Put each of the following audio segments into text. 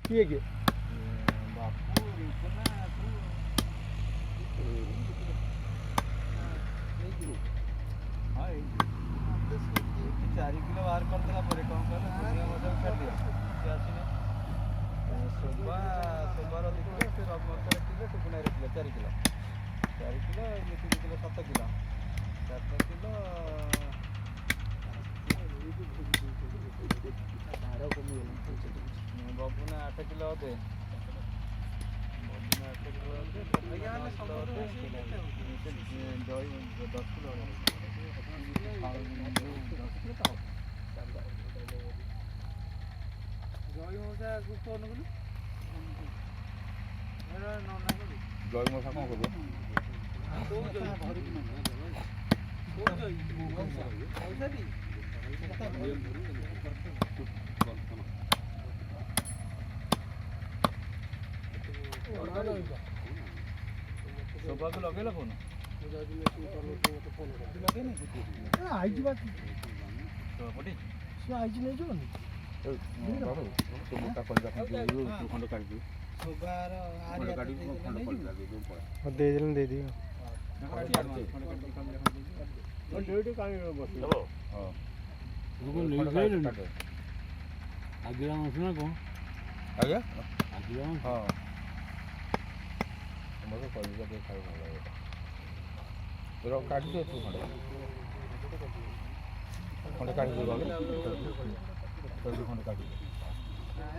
କିଏ କିଏ ବାପୁ ରିପୁନା ତୁ ହଁ ଏଇ 4 କିଲୋ ବାହାର କରିଦେଲା ପରେ କ'ଣ କଲେ ଦୁନିଆ ମଜାକୁ ଛାଡ଼ିଦିଅ ସେ ଆସିଲେ ସୋମବାର ଦେଖିଲେ ସେ ରବିବାର କିଲୋ ଟୁକୁନାରେ କିଲୋ 4 କିଲୋ ଇଏ 3 କିଲୋ 7 କିଲୋ 7 କିଲୋ ବବୁନା 8 କିଲୋ ଅଧେ ବବୁନା 8 କିଲୋ ଅଧେ ଦହି 10 କିଲୋ ଜୟ ମଶା ଫୋନ କଲୁ ଜୟ ମଶା କ'ଣ କରିବ ଶୋଭାକୁ ଲଗେଇଲା ଫୋନ ଆଇଯିବା ପଟି ସେ ଆଇଛି ନେଇଯିବନି ଖଣ୍ଡ କାଢ଼ିଦିଅ ଦେଇଦେଲେ ଦେଇଦିଅ ଆଜ୍ଞା ମାଂସ ନା କ'ଣ ଆଜ୍ଞା ଆଜ୍ଞା ହଁ ଆମର କଲିଜା ଟିକେ ଖାଇବା ଭଲ ଲାଗେ କାଢ଼ିଦିଅ ତୁ ଖଣ୍ଡେ କାଢ଼ିଦିଅ ଖଣ୍ଡେ କାଢ଼ିଦିଅ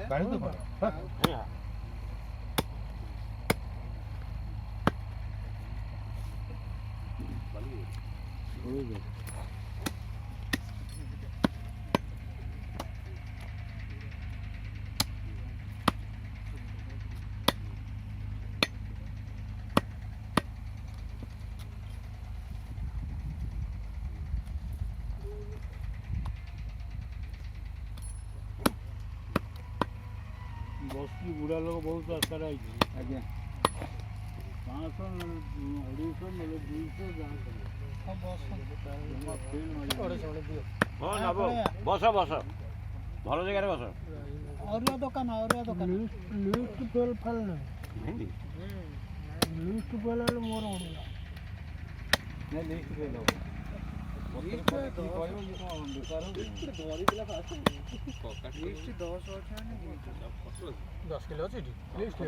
କାଢ଼ିଦିଅ ଖଣ୍ଡେ ବସ୍ତି ବୁଢ଼ା ଲୋକ ବହୁତ ଆଶାରେ ଆଇଛି ଆଜ୍ଞା 500 250 ନହେଲେ 200 ଯାହା ବସ ବସ ଭଲ ଜାଗାରେ ବସ ଅରୁଆ ଦୋକାନ ଲିଷ୍ଟ ଫେଲ୍ ଫେଲ୍ ନାହିଁ ଲିଷ୍ଟ ଫେଲ୍ ହେଲେ ମୋର ଉଡ଼ିଲା ଲିଷ୍ଟ ଫେଲ୍ ହେବ ଲିଷ୍ଟ 10 କିଲୋ ଅଛି ଏଠି ଲିଷ୍ଟ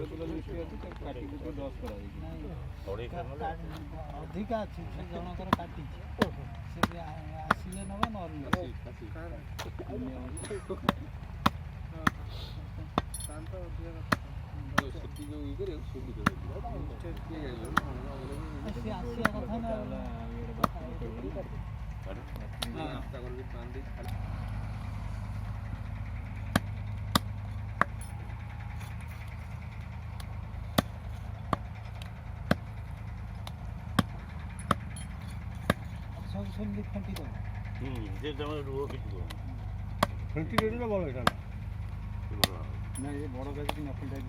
ଅଧିକା ଅଛି ସେ ଜଣଙ୍କର କାଟିଛି ସେ ଆସିଲେ ନେବା ନହେଲେ ଆସିବା କଥା ନା ଫେଣ୍ଟି ଦେବ ଫେଣ୍ଟି ଦେଲେ ଭଲ ଏଇଟା ନା ଏ ବଡ଼ ଗାଈ କି ନକଲି ଗାଈ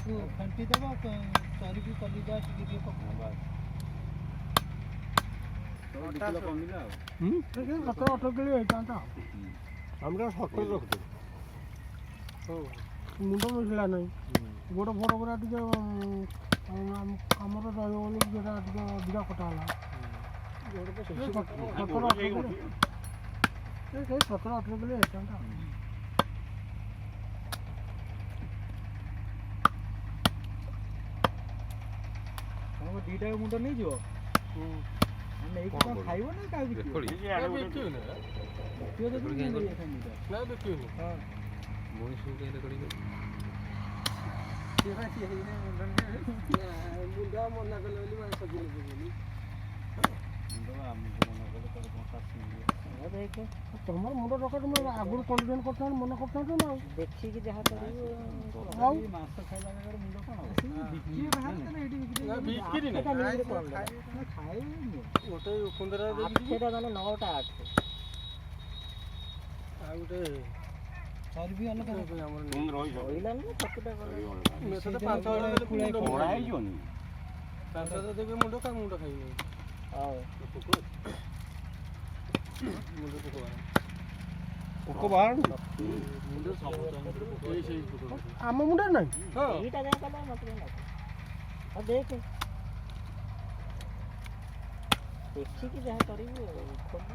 ତୁ ଫେଣ୍ଟି ଦେବ ଚରିକି କଲିଜା ଟିକେ ଟିକେ ପକା 2 କିଲୋ କମିଲା ଆଉ 17-18 କିଲୋ ହେଇଥାନ୍ତା ଆମେ 70 ରଖୁଛୁ ମୁଣ୍ଡ ମିଶିଲା ନାହିଁ ଗୋଡ଼ ଫୋଡ଼ ଗୁଡ଼ା ଟିକେ ଆମର ରହିବ ବୋଲି ଯେଉଁଟା ଟିକେ ଅଧିକା କଟା ହେଲା 17-18 କିଲୋ ହେଇଥାନ୍ତା ତମକୁ 2ଟା ମୁଣ୍ଡ ନେଇଯିବ ନେଇକି କ'ଣ ଖାଇବ ନା କାହାକୁ ତମର ମୁଣ୍ଡ ରଖ ତୁମେ ଆଗରୁ କଣ୍ଡିସନ୍ କରିଥାନ୍ତି ମନେ କରିଥାନ୍ତୁ ନା ଦେଖିକି ଯାହା କରିବ ମାଛ ଖାଇବା ଜାଗାରେ ମୁଣ୍ଡ କ'ଣ ଗୋଟେ କୁନ୍ଦରା ସେଇଟା ମାନେ 9ଟା 8 ଆଉ ଗୋଟେ ଚର୍ବି ଅଲଗା ରହିଲାନି 7ଟା ଦେବେ ମୁଣ୍ଡ କା ମୁଣ୍ଡ ଖାଇବେ ହଉ ମୁଣ୍ଡ ପୋକ ବାହାରୁନି ଆମ ମୁଣ୍ଡରେ ନାହିଁ ଏଇଟା ଯାଇ କଲେ ମତେ କାଇଁ ଲାଗୁଛି। ଆଉ ଦେଖେ ଦେଖିକି ଯାହା କରିବୁ ଆଉ ଖୋଲି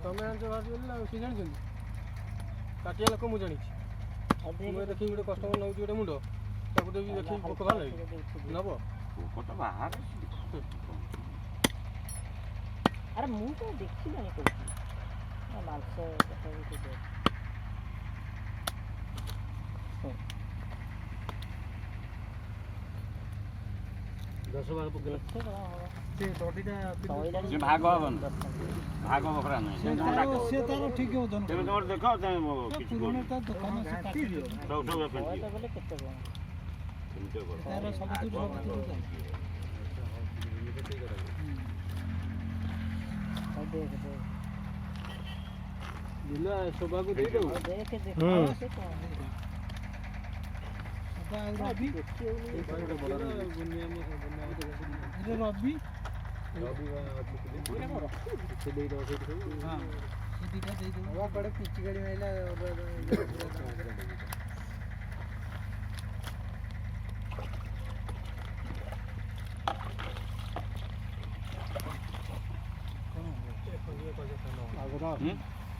ତମେ ଜାଣିଛ ଭାବି ବୋଲି ଆଉ ସେ ଜାଣିଛନ୍ତି କାଟିବା ଲୋକ ମୁଁ ଜାଣିଛି ଆଉ ମୁଁ ଦେଖେ ଦେଖିକି ଗୋଟେ କଷ୍ଟମର ନେଉଛି ଗୋଟେ ମୁଣ୍ଡ ତାକୁ ଦେବି ଦେଖିକି ପୋକ ବାହାରିଲା କି? ନବ ପୋକ ତ ବାହାରେ। ଆରେ ମୁଁ ତ ଦେଖିଲାଣି କହୁଛି ମାଂସ ତଥାପି ଟିକେ ଦଶ ବାର ପକେଇଲା ଦେଖେ କ'ଣ ହବ। ସେ ତଟିଟା ସଇଲାଣି ସେ ଭାଗ ହବନି ଭାଗ ବକରା ନାହିଁ ସେ ତାର ଠିକ ଓଜନ ତେବେ ତମର ଦେଖ ତମେ କିଛି ପୁରୁଣା ତା ଦୋକାନ ସେ କାଟିଦିଅ ସବୁ ସଇଲା ବୋଲେ କେତେ କ'ଣ ତାର ସବୁଥିରୁ ଆଉ ଦେଖେ ଦେଖେ ଜିଲା ଶୋଭାକୁ ଦେଇଦେବୁ ଆଉ ଦେଖେ ଦେଖେ ହୁଁ। ଆଉ ସେ କ'ଣ ସେଟା ଆଉ ରବି ଦେଖି ହଉନି ଏଇଟା ରବି ସେ ଦେଇଦେବ ସେଇଠି ସବୁ ହଁ ସେ ଦିଟା ଦେଇଦେବୁ କୁଆଡ଼େ ପିଚି ଗାଡ଼ି ମାଇଲା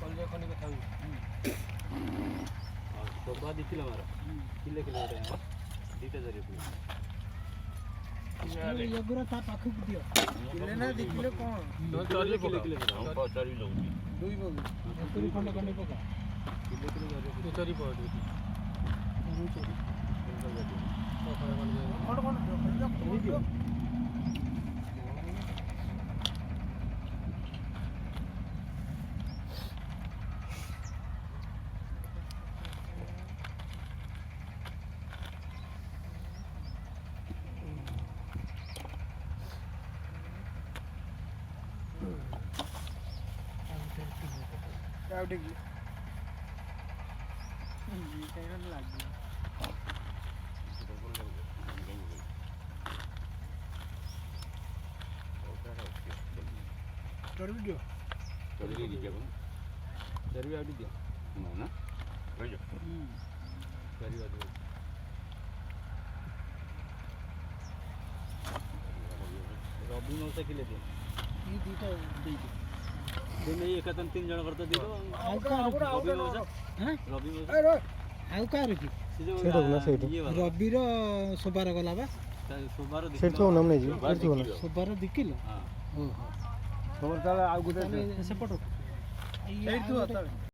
କଲିଜା ଖଣ୍ଡି କଥା ଶୋଭା 2 କିଲୋ ମାର କିଲେ କିଲୋ ଦୁଇଟା ଜରି ଏଗୁରା ତା ପାଖକୁ ଦିଅ କିଲେ ନା 2 କିଲୋ କ'ଣ ଚରି କିଲେ କିଲେ ପଚାରି ଦଉଛି ଦୁଇ ବଗି ଏତିକି ଖଣ୍ଡେ ଖଣ୍ଡେ ପକା କିଲେ କିଲୋ ଜରି ଚରି ପକା ଚରି ଆଉ ଟିକେ ଚରିବି ଦିଅ ଚରି ଦେଇଛି ଆପଣ ଜରି ଆଉ ଟିକେ ନା ନା ରହିଛ ଜରି ଆଉ ରବି ମଉସା କିଲେ ଦିଅ ଏଇ ଦିଟା ଦେଇଦିଅ ଦିନେ ଏକାଥରେ 3 ଜଣଙ୍କର ତ ଦେଇଦେବ ଆଉ କାହାର ରବି ମଉସା ହାଁ ରବି ମଉସା ଆଉ କାହାର କି ସେ ଯୋଉ ଇଏ ବାଲା, ରବିର ସୋବାର ଗଲା ବା ତା ଶୋଭାର ଦି ସେଠି କିଲୋ। ନେଇଯିବ ସୋବାର 2 କିଲୋ ହଁ ଓହୋ ତମର ତାହେଲେ ଆଉ ଗୋଟେ ତାହେଲେ ସେପଟ ସେଇଠି ଥିବ ତାହେଲେ